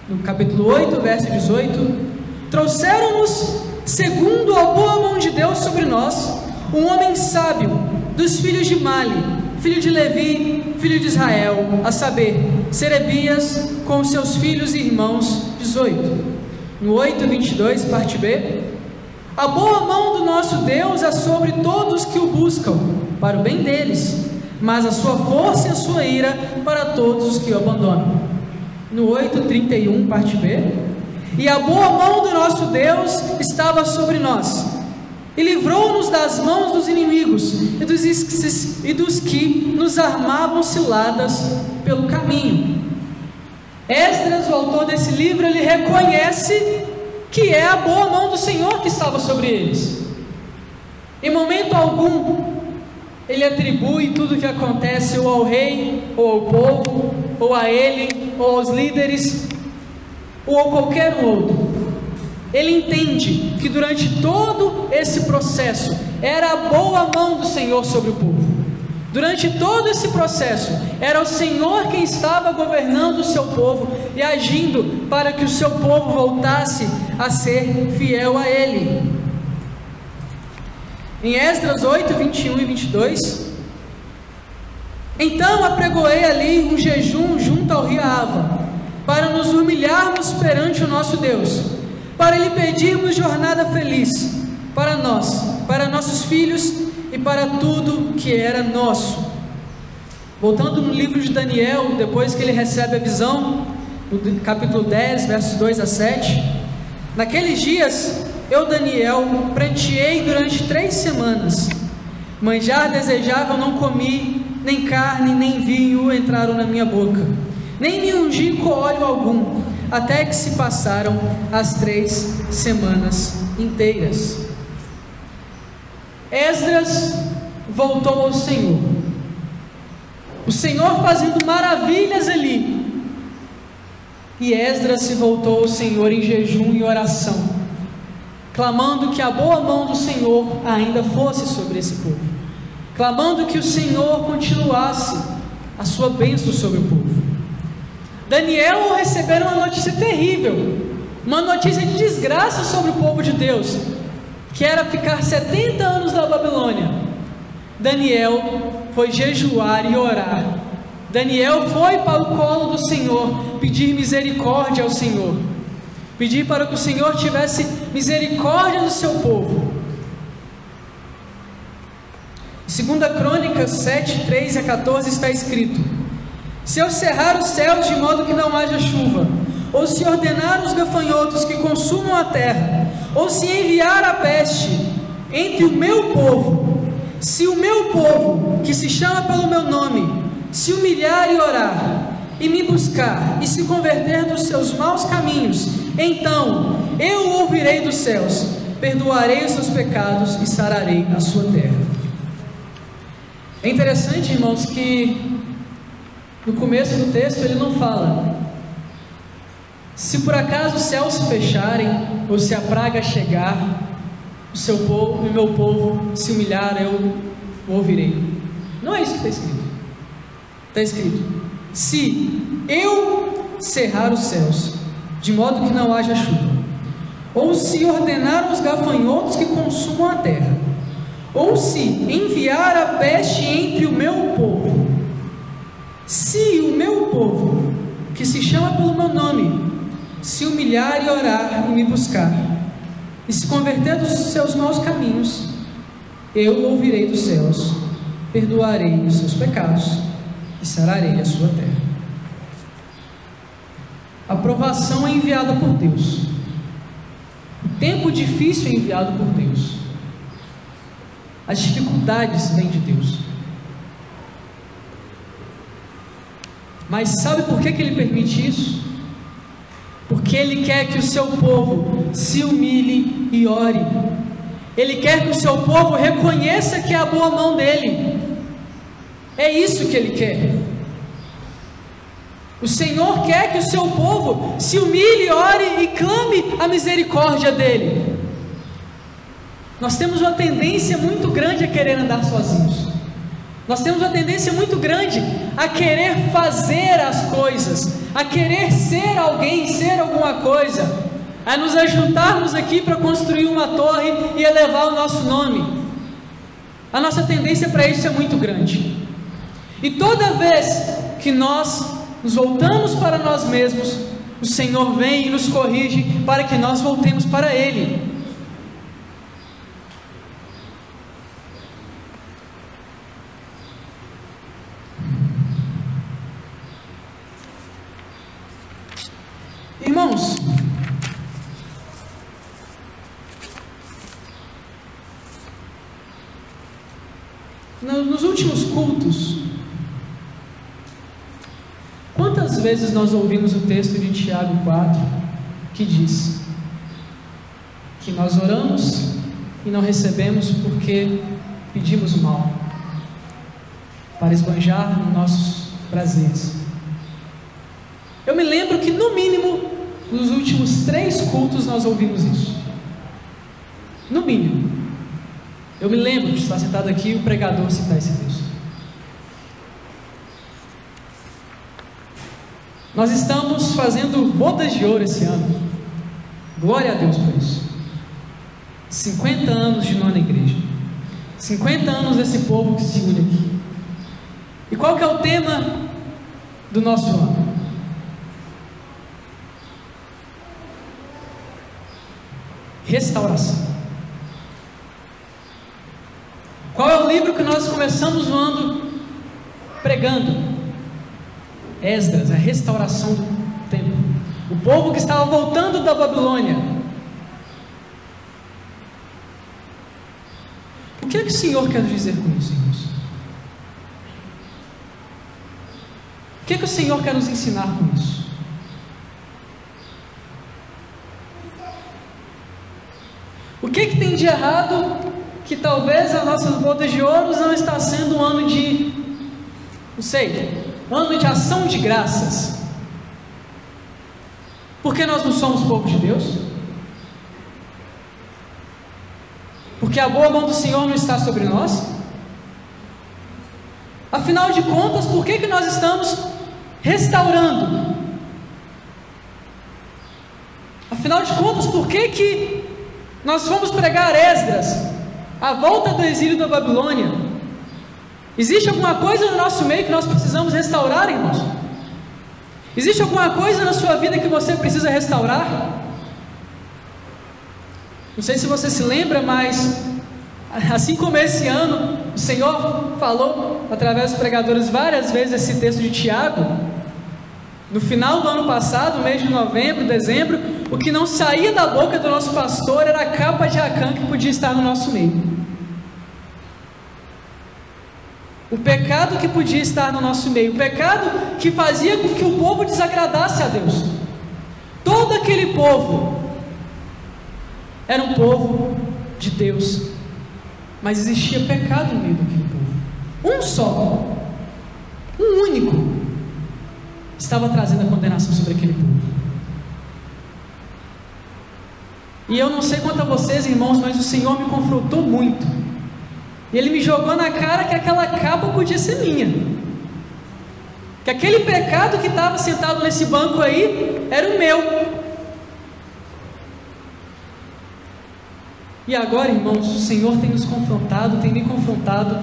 No capítulo 8, verso 18: trouxeram-nos, segundo a boa mão de Deus sobre nós, um homem sábio, dos filhos de Mali, filho de Levi, filho de Israel, a saber, Serebias, com seus filhos e irmãos. 18. No 8, 22, parte B: a boa mão do nosso Deus é sobre todos que o buscam, para o bem deles, mas a sua força e a sua ira para todos os que o abandonam. No 8, 31, parte B: e a boa mão do nosso Deus estava sobre nós, e livrou-nos das mãos dos inimigos e dos que nos armavam ciladas pelo caminho. Esdras, o autor desse livro, ele reconhece que é a boa mão do Senhor que estava sobre eles. Em momento algum ele atribui tudo o que acontece ou ao rei, ou ao povo, ou a ele, ou aos líderes, ou a qualquer outro. Ele entende que durante todo esse processo era a boa mão do Senhor sobre o povo. Durante todo esse processo era o Senhor quem estava governando o seu povo e agindo para que o seu povo voltasse a ser fiel a Ele. Em Esdras 8, 21 e 22: então apregoei ali um jejum junto ao rio Ava, para nos humilharmos perante o nosso Deus, para lhe pedirmos jornada feliz para nós, para nossos filhos e para tudo que era nosso. Voltando no livro de Daniel, depois que ele recebe a visão, no capítulo 10, versos 2 a 7: naqueles dias eu, Daniel, pranteei durante 3 semanas, manjar desejável não comi, nem carne nem vinho entraram na minha boca, nem me ungi com óleo algum, até que se passaram as 3 semanas inteiras. Esdras voltou ao Senhor. O Senhor fazendo maravilhas ali. E Esdras se voltou ao Senhor em jejum e oração, clamando que a boa mão do Senhor ainda fosse sobre esse povo, clamando que o Senhor continuasse a sua bênção sobre o povo. Daniel recebeu uma notícia terrível, uma notícia de desgraça sobre o povo de Deus, que era ficar 70 anos na Babilônia. Daniel foi jejuar e orar. Daniel foi para o colo do Senhor, pedir misericórdia ao Senhor, pedir para que o Senhor tivesse misericórdia do seu povo. Em 2 Crônicas 7, 13 a 14 está escrito: se eu cerrar os céus de modo que não haja chuva, ou se ordenar os gafanhotos que consumam a terra, ou se enviar a peste entre o meu povo, se o meu povo, que se chama pelo meu nome, se humilhar e orar, e me buscar, e se converter dos seus maus caminhos, então eu o ouvirei dos céus, perdoarei os seus pecados e sararei a sua terra. É interessante, irmãos, que no começo do texto ele não fala: se por acaso os céus se fecharem, ou se a praga chegar, o seu povo e o meu povo se humilhar, eu o ouvirei. Não é isso que está escrito. Está escrito: se eu cerrar os céus, de modo que não haja chuva, ou se ordenar os gafanhotos que consumam a terra, ou se enviar a peste entre o meu povo, se o meu povo, que se chama pelo meu nome, se humilhar e orar e me buscar, e se converter dos seus maus caminhos, eu o ouvirei dos céus, perdoarei os seus pecados e sararei a sua terra. A provação é enviada por Deus. O tempo difícil é enviado por Deus. As dificuldades vêm de Deus. Mas sabe por que Ele permite isso? Porque Ele quer que o seu povo se humilhe e ore. Ele quer que o seu povo reconheça que é a boa mão dEle. É isso que Ele quer. O Senhor quer que o seu povo se humilhe, ore e clame a misericórdia dEle. Nós temos uma tendência muito grande a querer andar sozinhos. Nós temos uma tendência muito grande a querer fazer as coisas, a querer ser alguém, ser alguma coisa, a nos ajuntarmos aqui para construir uma torre e elevar o nosso nome. A nossa tendência para isso é muito grande. E toda vez que nós nos voltamos para nós mesmos, o Senhor vem e nos corrige para que nós voltemos para Ele. Irmãos, nos últimos cultos, quantas vezes nós ouvimos o texto de Tiago 4, que diz que nós oramos e não recebemos porque pedimos o mal, para esbanjar nos nossos prazeres. Eu me lembro que no mínimo, nos últimos 3 cultos nós ouvimos isso. No mínimo. Eu me lembro de estar sentado aqui e o pregador citar esse texto. Nós estamos fazendo bodas de ouro esse ano. Glória a Deus por isso. 50 anos de nona igreja. 50 anos desse povo que se une aqui. E qual que é o tema do nosso ano? Restauração. Qual é o livro que nós começamos o ano pregando? Esdras, a restauração do templo. O povo que estava voltando da Babilônia. O que é que o Senhor quer dizer com isso, irmãos? O que é que o Senhor quer nos ensinar com isso? O que tem de errado que talvez as nossas bodas de ouro não está sendo um ano de, ano de ação de graças? Porque nós não somos povo de Deus? Porque a boa mão do Senhor não está sobre nós? Afinal de contas, por que nós estamos restaurando? Afinal de contas, por que nós fomos pregar Esdras, a volta do exílio da Babilônia? Existe alguma coisa no nosso meio que nós precisamos restaurar, irmãos? Existe alguma coisa na sua vida que você precisa restaurar? Não sei se você se lembra, mas assim como esse ano, o Senhor falou através dos pregadores várias vezes esse texto de Tiago. No final do ano passado, mês de novembro, dezembro, o que não saía da boca do nosso pastor era a capa de Acã que podia estar no nosso meio. O pecado que podia estar no nosso meio, o pecado que fazia com que o povo desagradasse a Deus. Todo aquele povo era um povo de Deus, mas existia pecado no meio daquele povo. Um só, um único, estava trazendo a condenação sobre aquele povo. E eu não sei quanto a vocês, irmãos, mas o Senhor me confrontou muito. E Ele me jogou na cara que aquela capa podia ser minha, que aquele pecado que estava sentado nesse banco aí era o meu. E agora, irmãos, o Senhor tem nos confrontado, tem me confrontado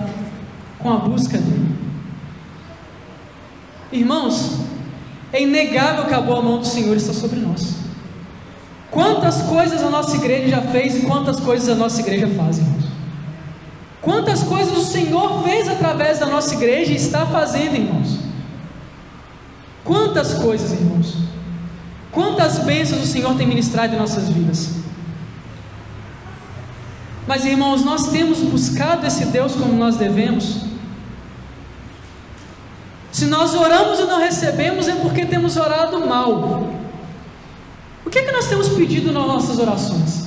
com a busca dEle. Irmãos, é inegável que a boa mão do Senhor está sobre nós. Quantas coisas a nossa igreja já fez e quantas coisas a nossa igreja faz, irmãos? Quantas coisas o Senhor fez através da nossa igreja e está fazendo, irmãos? Quantas coisas, irmãos? Quantas bênçãos o Senhor tem ministrado em nossas vidas? Mas, irmãos, nós temos buscado esse Deus como nós devemos? Se nós oramos e não recebemos, é porque temos orado mal. O que é que nós temos pedido nas nossas orações?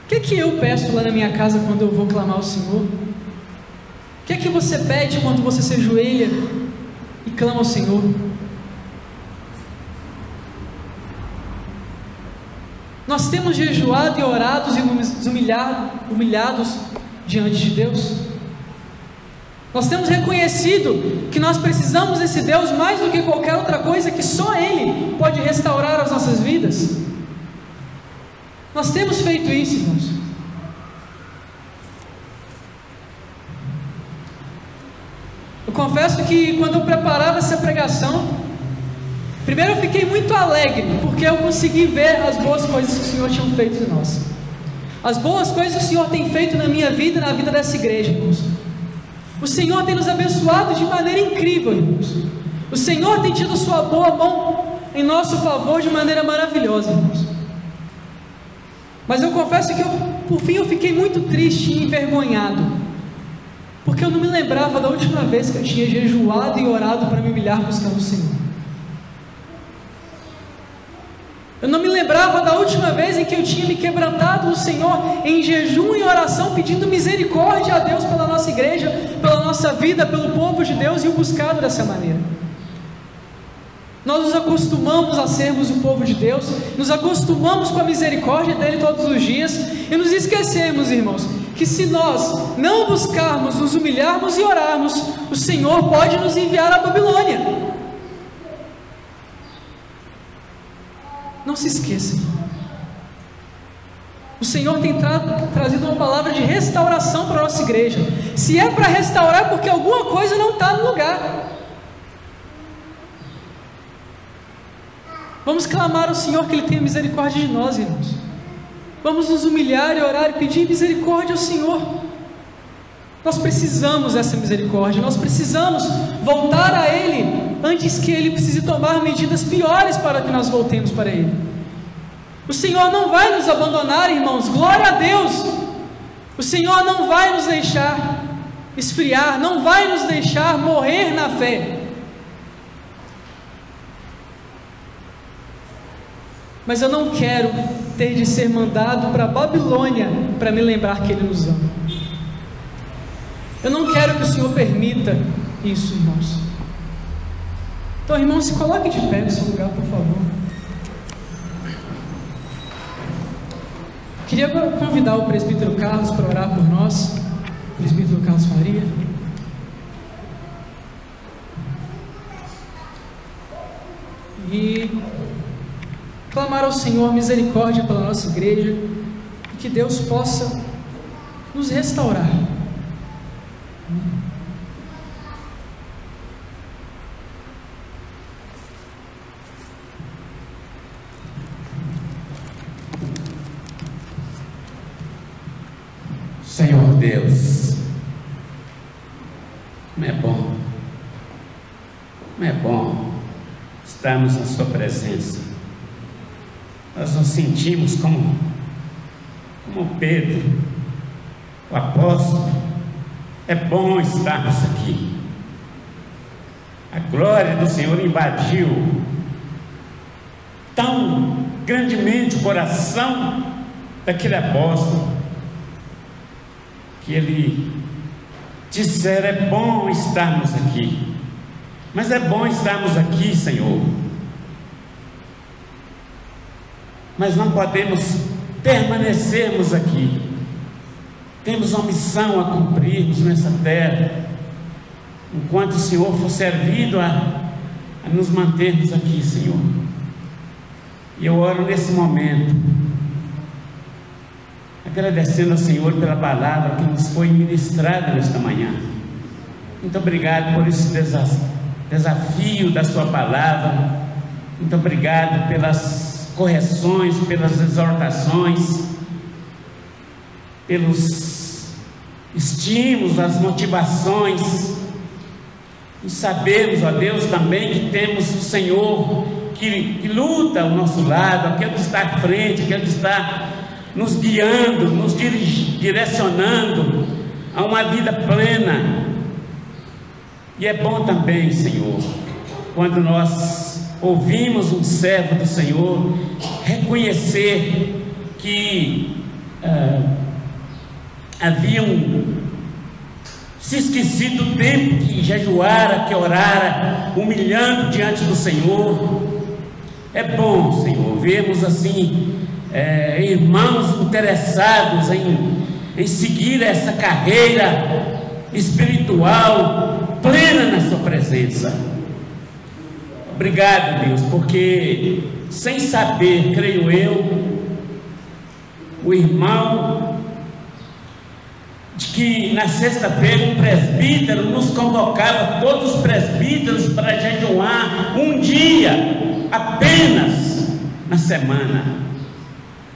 O que é que eu peço lá na minha casa quando eu vou clamar ao Senhor? O que é que você pede quando você se ajoelha e clama ao Senhor? Nós temos jejuado e orado e humilhados diante de Deus? Nós temos reconhecido que nós precisamos desse Deus mais do que qualquer outra coisa, que só Ele pode restaurar as nossas vidas? Nós temos feito isso, irmãos? Eu confesso que quando eu preparava essa pregação, primeiro eu fiquei muito alegre, porque eu consegui ver as boas coisas que o Senhor tinha feito em nós. As boas coisas que o Senhor tem feito na minha vida e na vida dessa igreja, irmãos. O Senhor tem nos abençoado de maneira incrível, irmãos. O Senhor tem tido sua boa mão em nosso favor de maneira maravilhosa, irmãos. Mas eu confesso que por fim eu fiquei muito triste e envergonhado, porque eu não me lembrava da última vez que eu tinha jejuado e orado para me humilhar buscando o Senhor. Eu não me lembrava da última vez em que eu tinha me quebrantado no Senhor em jejum e oração, pedindo misericórdia a Deus pela nossa igreja, pela nossa vida, pelo povo de Deus, e o buscado dessa maneira. Nós nos acostumamos a sermos o povo de Deus, nos acostumamos com a misericórdia dEle todos os dias, e nos esquecemos, irmãos, que se nós não buscarmos, nos humilharmos e orarmos, o Senhor pode nos enviar à Babilônia. Não se esqueçam, o Senhor tem trazido uma palavra de restauração para a nossa igreja. Se é para restaurar, é porque alguma coisa não está no lugar. Vamos clamar ao Senhor que Ele tenha misericórdia de nós, irmãos. Vamos nos humilhar e orar e pedir misericórdia ao Senhor. Nós precisamos dessa misericórdia, nós precisamos voltar a Ele antes que Ele precise tomar medidas piores para que nós voltemos para Ele. O Senhor não vai nos abandonar, irmãos, glória a Deus. O Senhor não vai nos deixar esfriar, não vai nos deixar morrer na fé. Mas eu não quero ter de ser mandado para a Babilônia para me lembrar que Ele nos ama. Eu não quero que o Senhor permita isso, irmãos. Então, irmãos, se coloque de pé no seu lugar, por favor. Queria agora convidar o presbítero Carlos para orar por nós. Presbítero Carlos Faria. E clamar ao Senhor misericórdia pela nossa igreja, e que Deus possa nos restaurar. Senhor Deus, como é bom estarmos na Sua presença. Nós nos sentimos como Pedro, o apóstolo. É bom estarmos aqui. A glória do Senhor invadiu tão grandemente o coração daquele apóstolo, que ele dissera: é bom estarmos aqui. Mas é bom estarmos aqui, Senhor, mas não podemos permanecermos aqui. Temos uma missão a cumprirmos nessa terra, enquanto o Senhor for servido a nos mantermos aqui, Senhor. E eu oro nesse momento, agradecendo ao Senhor pela palavra que nos foi ministrada nesta manhã. Muito obrigado por esse desafio da Sua palavra. Muito obrigado pelas correções, pelas exortações, pelos estímulos, as motivações. E sabemos, ó Deus, também que temos o Senhor que luta ao nosso lado, aquele que está à frente, aquele que está nos guiando, nos direcionando a uma vida plena. E é bom também, Senhor, quando nós ouvimos um servo do Senhor reconhecer que haviam se esquecido do tempo que jejuara, que orara, humilhando diante do Senhor. É bom, Senhor, vermos assim irmãos interessados em seguir essa carreira espiritual plena na Sua presença. Obrigado, Deus, porque sem saber, creio eu, o irmão, de que na sexta-feira um presbítero nos convocava, todos os presbíteros, para jejuar um dia apenas na semana.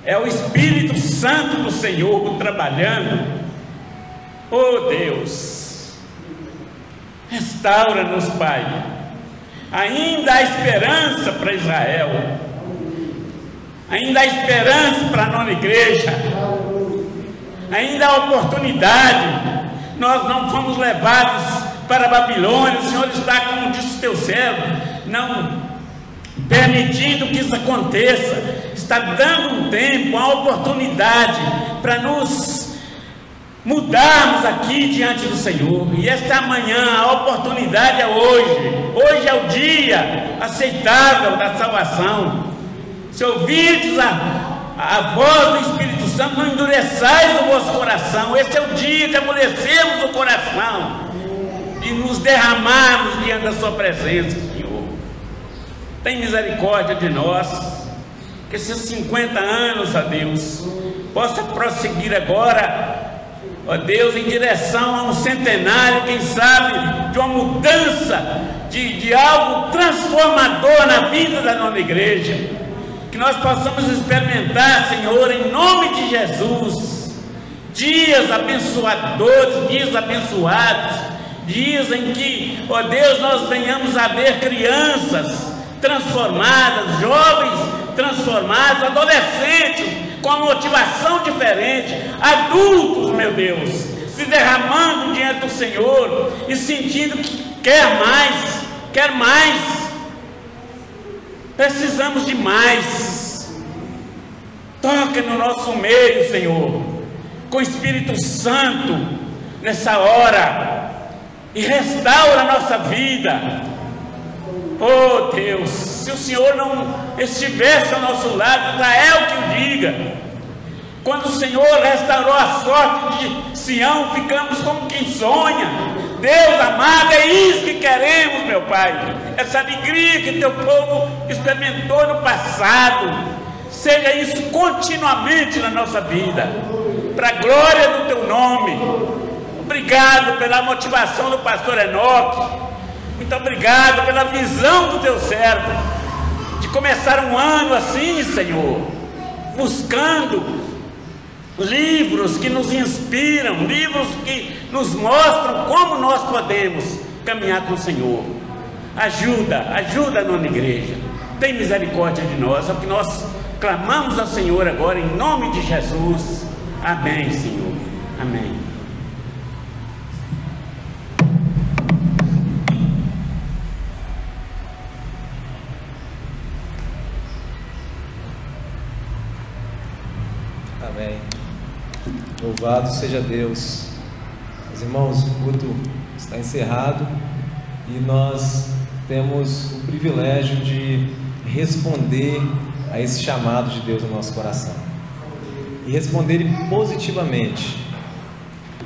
É o Espírito Santo do Senhor trabalhando. Oh Deus, restaura-nos, Pai. Ainda há esperança para Israel, ainda há esperança para a nona igreja, ainda há oportunidade. Nós não fomos levados para a Babilônia. O Senhor está, como disse o teu servo, não permitindo que isso aconteça, está dando um tempo, uma oportunidade para nos mudarmos aqui diante do Senhor. E esta manhã a oportunidade é hoje é o dia aceitável da salvação. Se ouvirdes a voz do Espírito Santo, não endureçais o vosso coração. Esse é o dia de amolecermos o coração e nos derramarmos diante da Sua presença, Senhor. Tem misericórdia de nós, que esses 50 anos, ó Deus, possa prosseguir agora, ó Deus, em direção a um centenário, quem sabe, de uma mudança, de algo transformador na vida da nova igreja. Que nós possamos experimentar, Senhor, em nome de Jesus, dias abençoadores, dias abençoados, dias em que, ó Deus, nós venhamos a ver crianças transformadas, jovens transformados, adolescentes com uma motivação diferente, adultos, meu Deus, se derramando diante do Senhor e sentindo que quer mais. Precisamos de mais. Toca no nosso meio, Senhor, com o Espírito Santo nessa hora, e restaura a nossa vida. Oh Deus, se o Senhor não estivesse ao nosso lado, Israel que o diga. Quando o Senhor restaurou a sorte de Sião, ficamos como quem sonha. Deus amado, é isso que queremos, meu Pai. Essa alegria que teu povo experimentou no passado, seja isso continuamente na nossa vida, para a glória do teu nome. Obrigado pela motivação do pastor Enoque. Muito obrigado pela visão do teu servo, de começar um ano assim, Senhor, buscando livros que nos inspiram, livros que nos mostram como nós podemos caminhar com o Senhor. Ajuda a nona igreja, tem misericórdia de nós, é o que nós clamamos ao Senhor agora, em nome de Jesus. Amém, Senhor, amém. Amém. Louvado seja Deus. Meus irmãos, o culto está encerrado e nós temos o privilégio de responder a esse chamado de Deus no nosso coração e responder positivamente.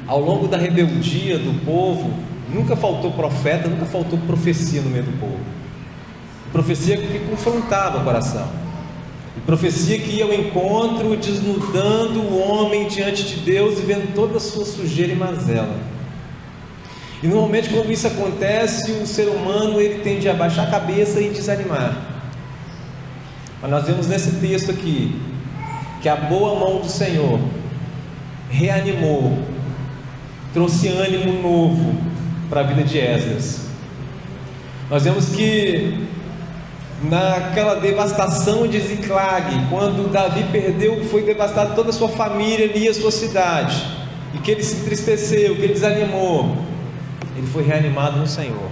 Ao longo da rebeldia do povo, nunca faltou profeta, nunca faltou profecia no meio do povo. Profecia que confrontava o coração. E profecia que ia ao encontro, desnudando o homem diante de Deus e vendo toda a sua sujeira e mazela. E normalmente quando isso acontece, o ser humano ele tende a baixar a cabeça e desanimar. Mas nós vemos nesse texto aqui que a boa mão do Senhor reanimou, trouxe ânimo novo para a vida de Esdras. Nós vemos que naquela devastação de Ziclag, quando Davi perdeu, foi devastada toda a sua família ali, a sua cidade, e que ele se entristeceu, que ele desanimou, ele foi reanimado no Senhor.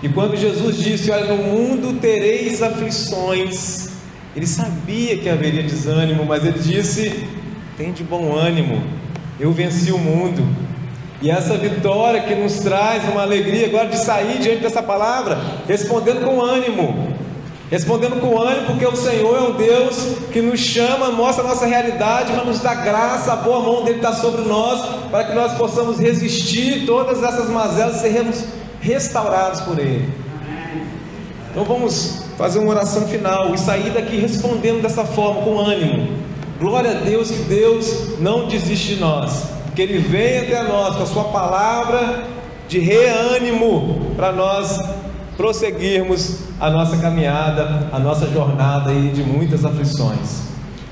E quando Jesus disse: olha, no mundo tereis aflições, ele sabia que haveria desânimo, mas ele disse: tem de bom ânimo, eu venci o mundo. E essa vitória que nos traz uma alegria agora de sair diante dessa palavra, respondendo com ânimo, porque o Senhor é um Deus que nos chama, mostra a nossa realidade, mas nos dá graça, a boa mão dele está sobre nós, para que nós possamos resistir todas essas mazelas e sermos restaurados por ele. Então vamos fazer uma oração final e sair daqui respondendo dessa forma, com ânimo. Glória a Deus, que Deus não desiste de nós, que Ele vem até nós com a sua palavra de reânimo, para nós prosseguirmos a nossa caminhada, a nossa jornada aí de muitas aflições.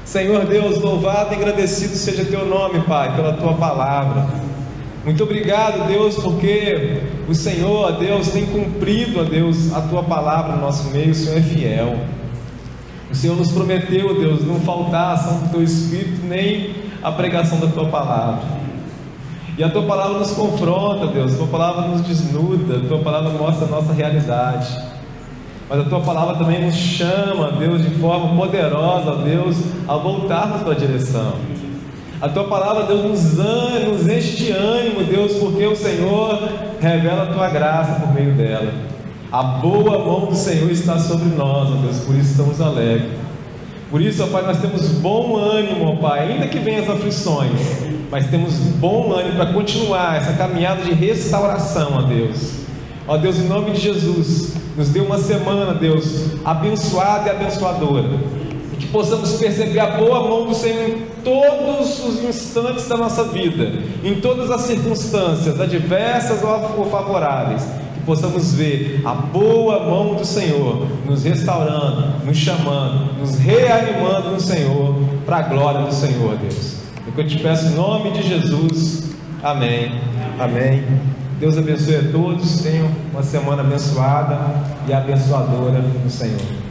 Senhor Deus, louvado e agradecido seja teu nome, Pai, pela tua palavra. Muito obrigado, Deus, porque o Senhor, ó Deus, tem cumprido, ó Deus, a tua palavra no nosso meio. O Senhor é fiel. O Senhor nos prometeu, ó Deus, não faltar a ação do teu Espírito, nem a pregação da tua palavra. E a tua palavra nos confronta, Deus, a tua palavra nos desnuda, a tua palavra mostra a nossa realidade. Mas a tua palavra também nos chama, Deus, de forma poderosa, Deus, a voltarmos para a direção. A tua palavra, Deus, nos enche de ânimo, Deus, porque o Senhor revela a tua graça por meio dela. A boa mão do Senhor está sobre nós, ó Deus, por isso estamos alegres. Por isso, ó Pai, nós temos bom ânimo, ó Pai, ainda que venham as aflições, mas temos bom ânimo para continuar essa caminhada de restauração, ó Deus. Ó Deus, em nome de Jesus, nos dê uma semana, Deus, abençoada e abençoadora, e que possamos perceber a boa mão do Senhor em todos os instantes da nossa vida, em todas as circunstâncias, adversas ou favoráveis, que possamos ver a boa mão do Senhor nos restaurando, nos chamando, nos reanimando no Senhor, para a glória do Senhor, Deus. É o que eu te peço em nome de Jesus. Amém. Amém. Deus abençoe a todos. Tenham uma semana abençoada e abençoadora no Senhor.